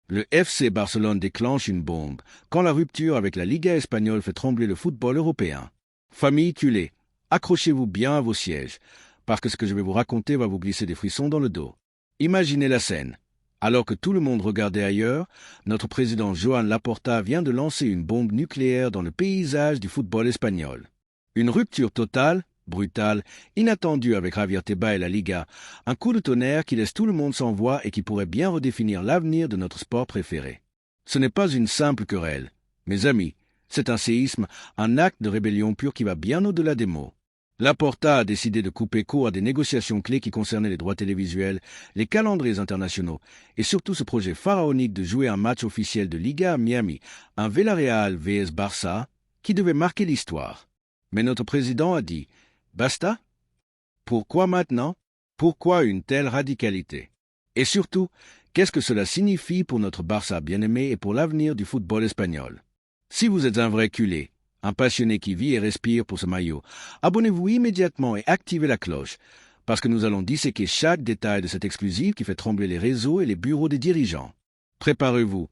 Le FC Barcelone déclenche une bombe quand la rupture avec la Liga espagnole fait trembler le football européen. Famille culée, accrochez-vous bien à vos sièges, parce que ce que je vais vous raconter va vous glisser des frissons dans le dos. Imaginez la scène. Alors que tout le monde regardait ailleurs, notre président Joan Laporta vient de lancer une bombe nucléaire dans le paysage du football espagnol. Une rupture totale, brutale, inattendue avec Javier Tebas et la Liga, un coup de tonnerre qui laisse tout le monde sans voix et qui pourrait bien redéfinir l'avenir de notre sport préféré. Ce n'est pas une simple querelle. Mes amis, c'est un séisme, un acte de rébellion pur qui va bien au-delà des mots. Laporta a décidé de couper court à des négociations clés qui concernaient les droits télévisuels, les calendriers internationaux et surtout ce projet pharaonique de jouer un match officiel de Liga à Miami, un Villarreal vs Barça, qui devait marquer l'histoire. Mais notre président a dit « Basta ?» Pourquoi maintenant? Pourquoi une telle radicalité? Et surtout, qu'est-ce que cela signifie pour notre Barça bien-aimé et pour l'avenir du football espagnol? Si vous êtes un vrai culé, un passionné qui vit et respire pour ce maillot, abonnez-vous immédiatement et activez la cloche, parce que nous allons disséquer chaque détail de cette exclusive qui fait trembler les réseaux et les bureaux des dirigeants. Préparez-vous,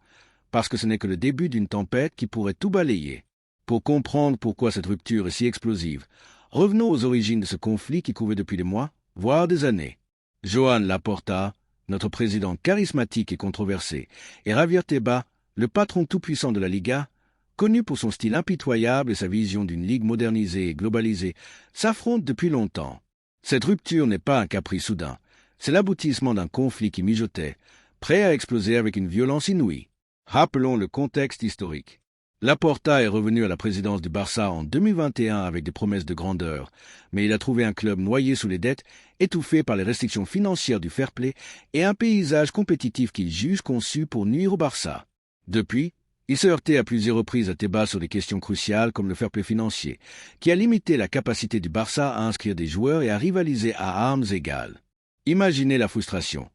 parce que ce n'est que le début d'une tempête qui pourrait tout balayer. Pour comprendre pourquoi cette rupture est si explosive, revenons aux origines de ce conflit qui couvait depuis des mois, voire des années. Joan Laporta, notre président charismatique et controversé, et Javier Tebas, le patron tout-puissant de la Liga, connu pour son style impitoyable et sa vision d'une ligue modernisée et globalisée, s'affrontent depuis longtemps. Cette rupture n'est pas un caprice soudain, c'est l'aboutissement d'un conflit qui mijotait, prêt à exploser avec une violence inouïe. Rappelons le contexte historique. Laporta est revenu à la présidence du Barça en 2021 avec des promesses de grandeur, mais il a trouvé un club noyé sous les dettes, étouffé par les restrictions financières du fair-play et un paysage compétitif qu'il juge conçu pour nuire au Barça. Depuis, il s'est heurté à plusieurs reprises à Tebas sur des questions cruciales comme le fair-play financier, qui a limité la capacité du Barça à inscrire des joueurs et à rivaliser à armes égales. Imaginez la frustration.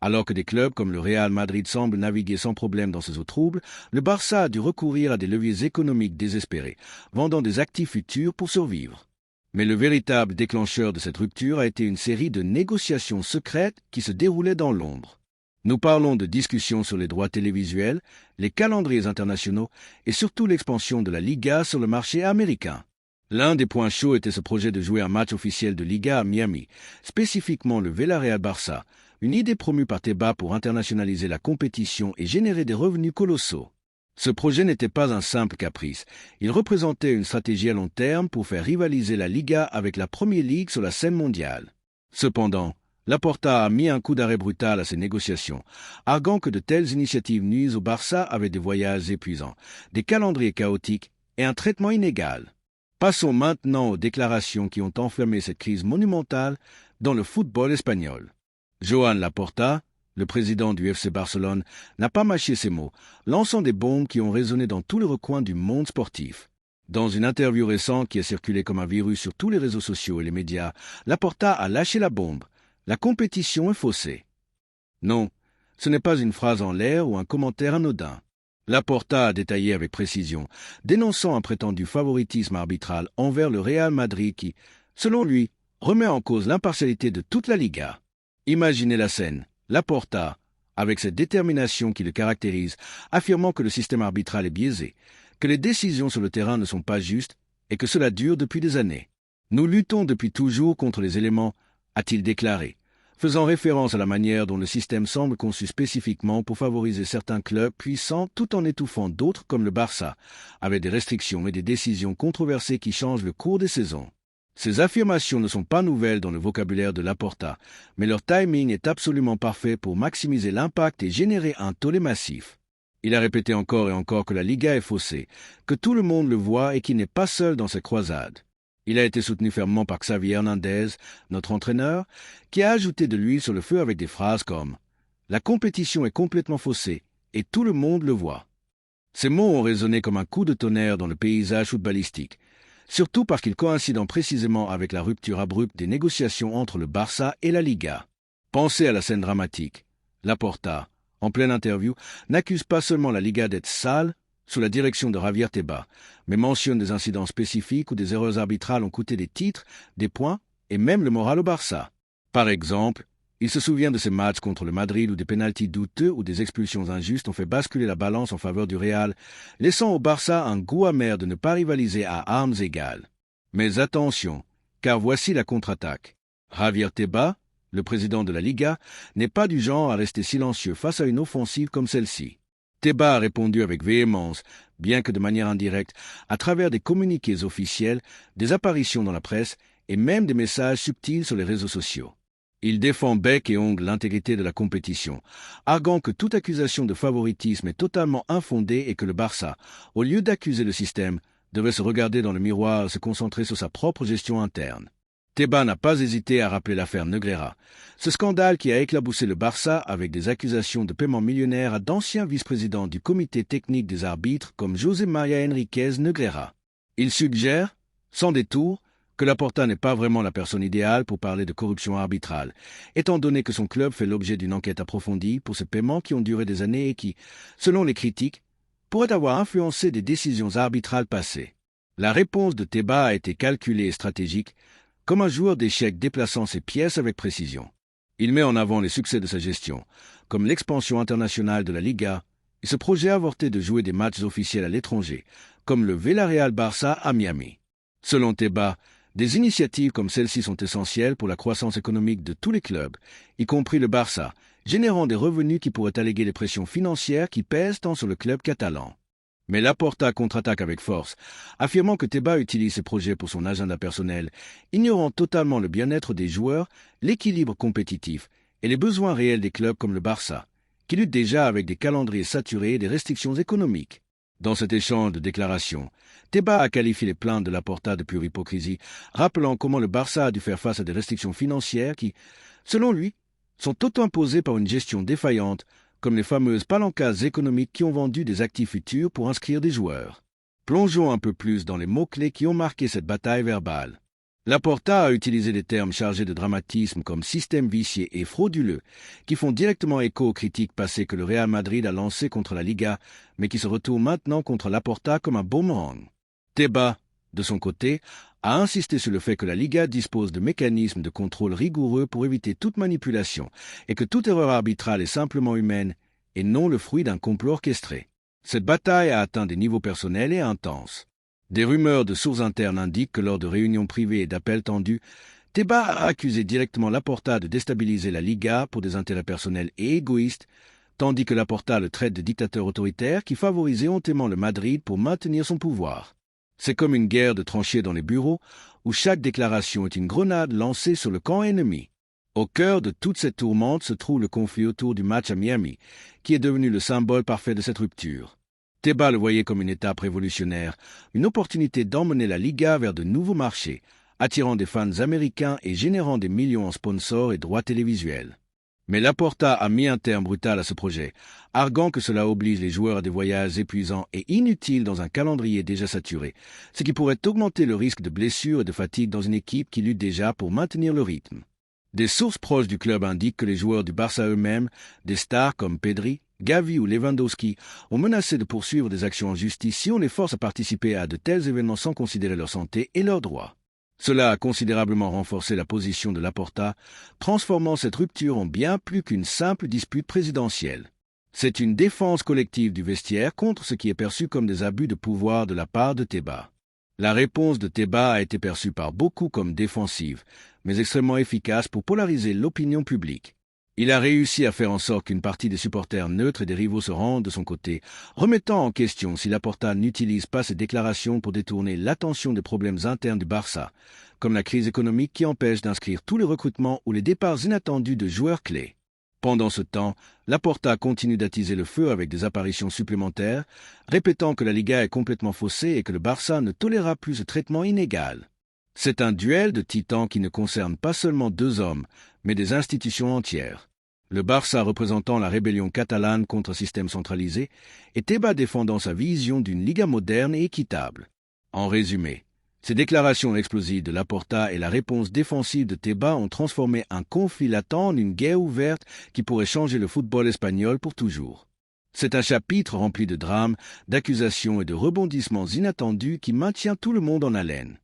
Alors que des clubs comme le Real Madrid semblent naviguer sans problème dans ces eaux troubles, le Barça a dû recourir à des leviers économiques désespérés, vendant des actifs futurs pour survivre. Mais le véritable déclencheur de cette rupture a été une série de négociations secrètes qui se déroulaient dans l'ombre. Nous parlons de discussions sur les droits télévisuels, les calendriers internationaux et surtout l'expansion de la Liga sur le marché américain. L'un des points chauds était ce projet de jouer un match officiel de Liga à Miami, spécifiquement le Villarreal-Barça, une idée promue par Tebas pour internationaliser la compétition et générer des revenus colossaux. Ce projet n'était pas un simple caprice, il représentait une stratégie à long terme pour faire rivaliser la Liga avec la Premier League sur la scène mondiale. Cependant, Laporta a mis un coup d'arrêt brutal à ces négociations, arguant que de telles initiatives nuisent au Barça avec des voyages épuisants, des calendriers chaotiques et un traitement inégal. Passons maintenant aux déclarations qui ont enflammé cette crise monumentale dans le football espagnol. Joan Laporta, le président du FC Barcelone, n'a pas mâché ses mots, lançant des bombes qui ont résonné dans tous les recoins du monde sportif. Dans une interview récente qui a circulé comme un virus sur tous les réseaux sociaux et les médias, Laporta a lâché la bombe. La compétition est faussée. Non, ce n'est pas une phrase en l'air ou un commentaire anodin. Laporta a détaillé avec précision, dénonçant un prétendu favoritisme arbitral envers le Real Madrid qui, selon lui, remet en cause l'impartialité de toute la Liga. Imaginez la scène, Laporta, avec cette détermination qui le caractérise, affirmant que le système arbitral est biaisé, que les décisions sur le terrain ne sont pas justes et que cela dure depuis des années. Nous luttons depuis toujours contre les éléments, a-t-il déclaré, faisant référence à la manière dont le système semble conçu spécifiquement pour favoriser certains clubs puissants tout en étouffant d'autres comme le Barça, avec des restrictions et des décisions controversées qui changent le cours des saisons. Ces affirmations ne sont pas nouvelles dans le vocabulaire de Laporta, mais leur timing est absolument parfait pour maximiser l'impact et générer un tollé massif. Il a répété encore et encore que la Liga est faussée, que tout le monde le voit et qu'il n'est pas seul dans cette croisade. Il a été soutenu fermement par Xavi Hernandez, notre entraîneur, qui a ajouté de l'huile sur le feu avec des phrases comme « La compétition est complètement faussée et tout le monde le voit ». Ces mots ont résonné comme un coup de tonnerre dans le paysage footballistique, surtout parce qu'ils coïncident précisément avec la rupture abrupte des négociations entre le Barça et la Liga. Pensez à la scène dramatique. Laporta, en pleine interview, n'accuse pas seulement la Liga d'être sale, sous la direction de Javier Tebas, mais mentionne des incidents spécifiques où des erreurs arbitrales ont coûté des titres, des points et même le moral au Barça. Par exemple, Il se souvient de ces matchs contre le Madrid où des pénaltys douteux ou des expulsions injustes ont fait basculer la balance en faveur du Real, laissant au Barça un goût amer de ne pas rivaliser à armes égales. Mais attention, car voici la contre-attaque. Javier Tebas, le président de la Liga, n'est pas du genre à rester silencieux face à une offensive comme celle-ci. Tebas a répondu avec véhémence, bien que de manière indirecte, à travers des communiqués officiels, des apparitions dans la presse et même des messages subtils sur les réseaux sociaux. Il défend bec et ongle l'intégrité de la compétition, arguant que toute accusation de favoritisme est totalement infondée et que le Barça, au lieu d'accuser le système, devait se regarder dans le miroir et se concentrer sur sa propre gestion interne. Tebas n'a pas hésité à rappeler l'affaire Negreira, ce scandale qui a éclaboussé le Barça avec des accusations de paiement millionnaire à d'anciens vice-présidents du comité technique des arbitres comme José María Enríquez Negreira. Il suggère, sans détour, que Laporta n'est pas vraiment la personne idéale pour parler de corruption arbitrale, étant donné que son club fait l'objet d'une enquête approfondie pour ces paiements qui ont duré des années et qui, selon les critiques, pourraient avoir influencé des décisions arbitrales passées. La réponse de Tebas a été calculée et stratégique, comme un joueur d'échecs déplaçant ses pièces avec précision. Il met en avant les succès de sa gestion, comme l'expansion internationale de la Liga et ce projet avorté de jouer des matchs officiels à l'étranger, comme le Villarreal Barça à Miami. Selon Tebas, des initiatives comme celle-ci sont essentielles pour la croissance économique de tous les clubs, y compris le Barça, générant des revenus qui pourraient alléger les pressions financières qui pèsent tant sur le club catalan. Mais Laporta contre-attaque avec force, affirmant que Tebas utilise ses projets pour son agenda personnel, ignorant totalement le bien-être des joueurs, l'équilibre compétitif et les besoins réels des clubs comme le Barça, qui luttent déjà avec des calendriers saturés et des restrictions économiques. Dans cet échange de déclarations, Tebas a qualifié les plaintes de Laporta de pure hypocrisie, rappelant comment le Barça a dû faire face à des restrictions financières qui, selon lui, sont auto-imposées par une gestion défaillante, comme les fameuses palancas économiques qui ont vendu des actifs futurs pour inscrire des joueurs. Plongeons un peu plus dans les mots-clés qui ont marqué cette bataille verbale. Laporta a utilisé des termes chargés de dramatisme comme système vicié et frauduleux, qui font directement écho aux critiques passées que le Real Madrid a lancées contre la Liga, mais qui se retournent maintenant contre Laporta comme un boomerang. Tebas, de son côté, a insisté sur le fait que la Liga dispose de mécanismes de contrôle rigoureux pour éviter toute manipulation et que toute erreur arbitrale est simplement humaine et non le fruit d'un complot orchestré. Cette bataille a atteint des niveaux personnels et intenses. Des rumeurs de sources internes indiquent que lors de réunions privées et d'appels tendus, Tebas a accusé directement Laporta de déstabiliser la Liga pour des intérêts personnels et égoïstes, tandis que Laporta le traite de dictateur autoritaire qui favorise éhontément le Madrid pour maintenir son pouvoir. C'est comme une guerre de tranchées dans les bureaux, où chaque déclaration est une grenade lancée sur le camp ennemi. Au cœur de toute cette tourmente se trouve le conflit autour du match à Miami, qui est devenu le symbole parfait de cette rupture. Tebas le voyait comme une étape révolutionnaire, une opportunité d'emmener la Liga vers de nouveaux marchés, attirant des fans américains et générant des millions en sponsors et droits télévisuels. Mais Laporta a mis un terme brutal à ce projet, arguant que cela oblige les joueurs à des voyages épuisants et inutiles dans un calendrier déjà saturé, ce qui pourrait augmenter le risque de blessures et de fatigue dans une équipe qui lutte déjà pour maintenir le rythme. Des sources proches du club indiquent que les joueurs du Barça eux-mêmes, des stars comme Pedri, Gavi ou Lewandowski, ont menacé de poursuivre des actions en justice si on les force à participer à de tels événements sans considérer leur santé et leurs droits. Cela a considérablement renforcé la position de Laporta, transformant cette rupture en bien plus qu'une simple dispute présidentielle. C'est une défense collective du vestiaire contre ce qui est perçu comme des abus de pouvoir de la part de Tebas. La réponse de Tebas a été perçue par beaucoup comme défensive, mais extrêmement efficace pour polariser l'opinion publique. Il a réussi à faire en sorte qu'une partie des supporters neutres et des rivaux se rendent de son côté, remettant en question si Laporta n'utilise pas ses déclarations pour détourner l'attention des problèmes internes du Barça, comme la crise économique qui empêche d'inscrire tous les recrutements ou les départs inattendus de joueurs clés. Pendant ce temps, Laporta continue d'attiser le feu avec des apparitions supplémentaires, répétant que la Liga est complètement faussée et que le Barça ne tolérera plus ce traitement inégal. C'est un duel de titans qui ne concerne pas seulement deux hommes, mais des institutions entières. Le Barça représentant la rébellion catalane contre un système centralisé, et Tebas défendant sa vision d'une Liga moderne et équitable. En résumé, ces déclarations explosives de Laporta et la réponse défensive de Tebas ont transformé un conflit latent en une guerre ouverte qui pourrait changer le football espagnol pour toujours. C'est un chapitre rempli de drames, d'accusations et de rebondissements inattendus qui maintient tout le monde en haleine.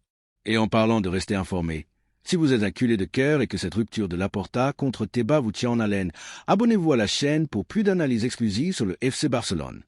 Et en parlant de rester informé, Si vous êtes un culé de cœur et que cette rupture de Laporta contre Tebas vous tient en haleine, abonnez-vous à la chaîne pour plus d'analyses exclusives sur le FC Barcelone.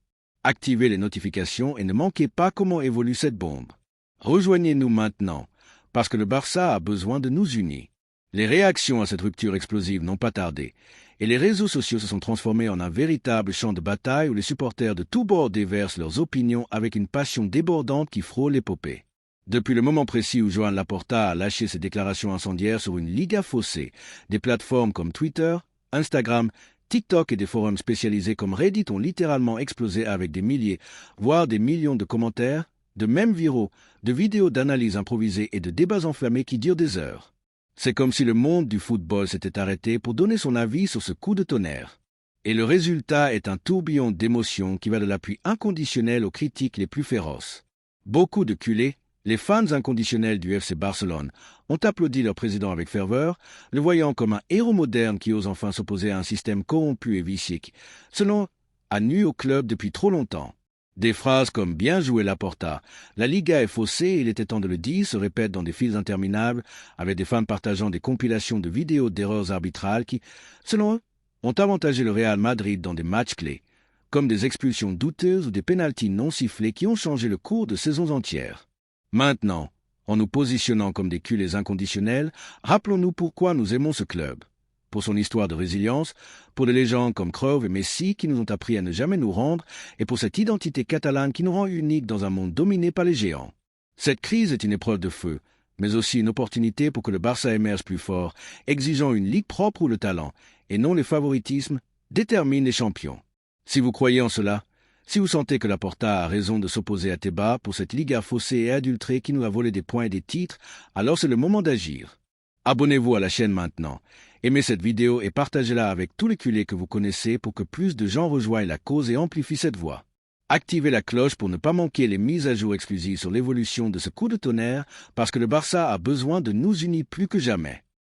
Activez les notifications et ne manquez pas comment évolue cette bombe. Rejoignez-nous maintenant, parce que le Barça a besoin de nous unis. Les réactions à cette rupture explosive n'ont pas tardé, et les réseaux sociaux se sont transformés en un véritable champ de bataille où les supporters de tous bords déversent leurs opinions avec une passion débordante qui frôle l'épopée. Depuis le moment précis où Joan Laporta a lâché ses déclarations incendiaires sur une Liga faussée, des plateformes comme Twitter, Instagram, TikTok et des forums spécialisés comme Reddit ont littéralement explosé avec des milliers, voire des millions de commentaires, de mèmes viraux, de vidéos d'analyse improvisées et de débats enflammés qui durent des heures. C'est comme si le monde du football s'était arrêté pour donner son avis sur ce coup de tonnerre. Et le résultat est un tourbillon d'émotions qui va de l'appui inconditionnel aux critiques les plus féroces. Beaucoup de culés, les fans inconditionnels du FC Barcelone, ont applaudi leur président avec ferveur, le voyant comme un héros moderne qui ose enfin s'opposer à un système corrompu et vicié qui, selon, a nui au club depuis trop longtemps. Des phrases comme « Bien joué Laporta »,« La Liga est faussée, il était temps de le dire » se répètent dans des fils interminables, avec des fans partageant des compilations de vidéos d'erreurs arbitrales qui, selon eux, ont avantagé le Real Madrid dans des matchs clés, comme des expulsions douteuses ou des pénaltys non sifflés qui ont changé le cours de saisons entières. Maintenant, en nous positionnant comme des culés inconditionnels, rappelons-nous pourquoi nous aimons ce club. Pour son histoire de résilience, pour des légendes comme Cruyff et Messi qui nous ont appris à ne jamais nous rendre, et pour cette identité catalane qui nous rend uniques dans un monde dominé par les géants. Cette crise est une épreuve de feu, mais aussi une opportunité pour que le Barça émerge plus fort, exigeant une ligue propre où le talent, et non les favoritismes, détermine les champions. Si vous croyez en cela, si vous sentez que Laporta a raison de s'opposer à Tebas pour cette Liga faussée et adultérée qui nous a volé des points et des titres, alors c'est le moment d'agir. Abonnez-vous à la chaîne maintenant, aimez cette vidéo et partagez-la avec tous les culés que vous connaissez pour que plus de gens rejoignent la cause et amplifient cette voix. Activez la cloche pour ne pas manquer les mises à jour exclusives sur l'évolution de ce coup de tonnerre parce que le Barça a besoin de nous unir plus que jamais.